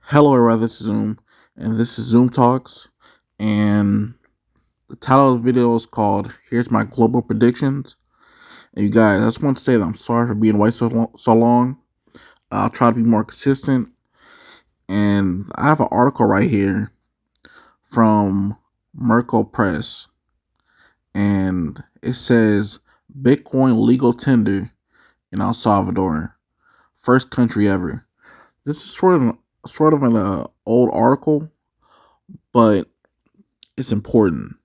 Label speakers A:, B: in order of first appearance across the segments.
A: Hello, everyone. This is Zoom, and this is ZoomTalks. And the title of the video is called "Here's My Global Predictions." And you guys, I just want to say that I'm sorry for being away so long. I'll try to be more consistent. And I have an article right here from Merkel Press, and it says Bitcoin legal tender in El Salvador, first country ever. This is sort of an old article, but it's important.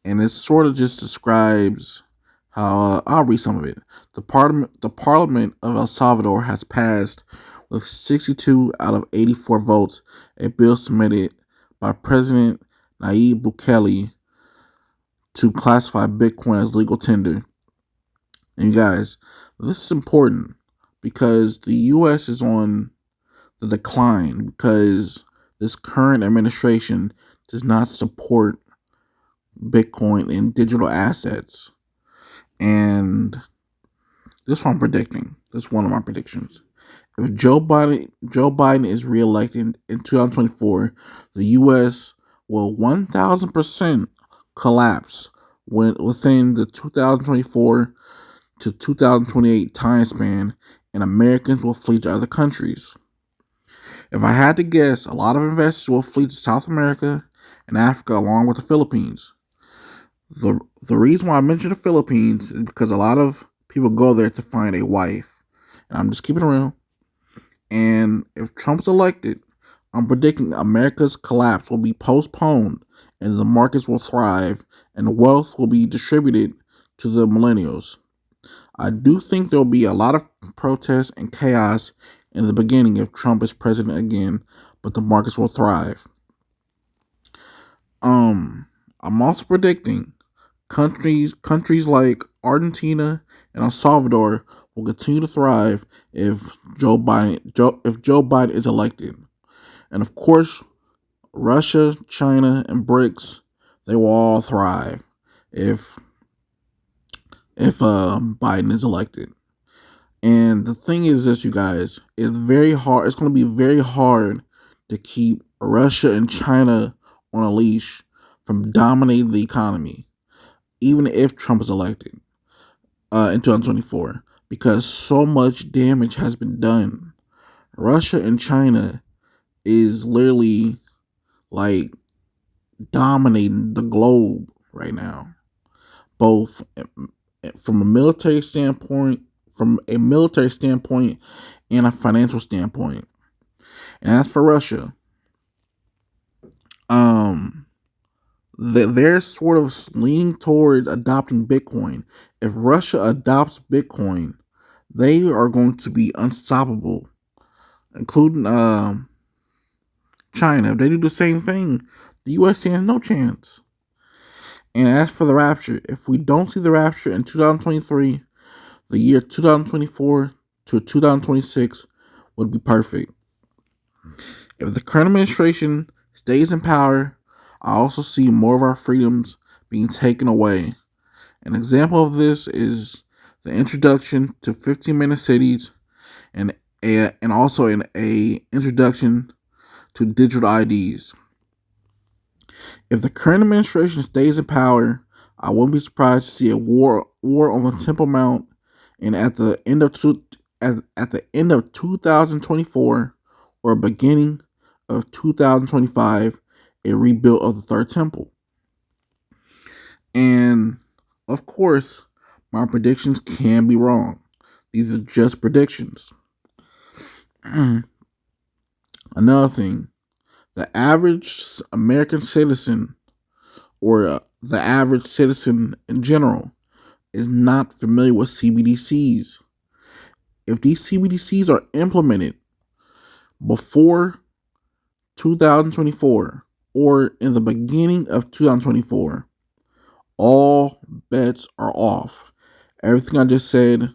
A: And it sort of just describes how I'll read some of it. The Parliament of El Salvador has passed with 62 out of 84 votes a bill submitted by President Nayib Bukele to classify Bitcoin as legal tender. And you guys, this is important because the U.S. is on the decline because this current administration does not support Bitcoin and digital assets. And this is what I'm predicting. This is one of my predictions. If Joe Biden is reelected in 2024, the U.S. will 1,000% collapse within the 2024 to 2028 time span, and Americans will flee to other countries. If I had to guess, a lot of investors will flee to South America and Africa along with the Philippines. The reason why I mention the Philippines is because a lot of people go there to find a wife. And I'm just keeping it real. And if Trump's elected, I'm predicting America's collapse will be postponed and the markets will thrive and wealth will be distributed to the millennials. I do think there'll be a lot of protests and chaos in the beginning if Trump is president again, but the markets will thrive. I'm also predicting countries like Argentina and El Salvador will continue to thrive if Joe Biden is elected. And of course, Russia, China, and BRICS, they will all thrive if Biden is elected. And the thing is this, you guys, it's very hard. It's going to be very hard to keep Russia and China on a leash from dominating the economy, even if Trump is elected in 2024, because so much damage has been done. Russia and China is literally like dominating the globe right now, both from a military standpoint, and a financial standpoint. And as for Russia, they're sort of leaning towards adopting Bitcoin. If Russia adopts Bitcoin, they are going to be unstoppable, including China. If they do the same thing, the U.S. stands no chance. And as for the rapture, if we don't see the rapture in 2023, the year 2024 to 2026 would be perfect. If the current administration stays in power, I also see more of our freedoms being taken away. An example of this is the introduction to 15-minute cities and also an introduction to digital IDs. If the current administration stays in power, I wouldn't be surprised to see a war on the Temple Mount, and at the end of 2024 or beginning of 2025, a rebuild of the Third Temple. And of course, my predictions can be wrong. These are just predictions. Another thing, the average American citizen or the average citizen in general is not familiar with CBDCs. If these CBDCs are implemented before 2024 or in the beginning of 2024, all bets are off. Everything I just said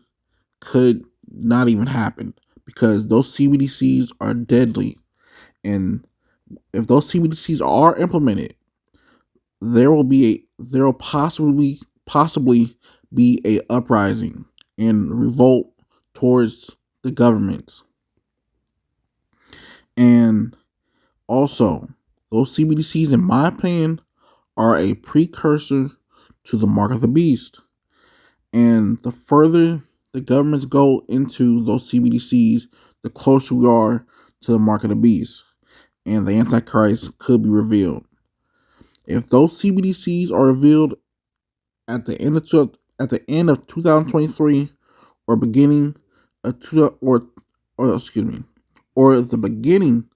A: could not even happen because those CBDCs are deadly. And if those CBDCs are implemented, there will possibly be a uprising and revolt towards the governments. And Also, those CBDCs, in my opinion, are a precursor to the mark of the beast. And the further the governments go into those CBDCs, the closer we are to the mark of the beast. And the Antichrist could be revealed. If those CBDCs are revealed at the end of 2023 or beginning of or the beginning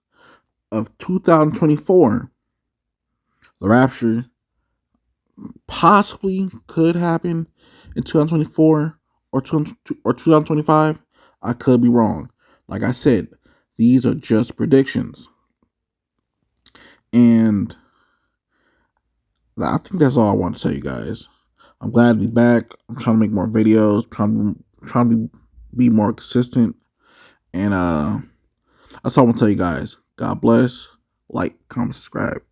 A: of 2024, the rapture possibly could happen in 2024 or 2025. I could be wrong. Like I said, these are just predictions. And I think that's all I want to tell you guys. I'm glad to be back. I'm trying to make more videos, trying to be more consistent. And that's all I'm gonna tell you guys. God bless. Like, comment, subscribe.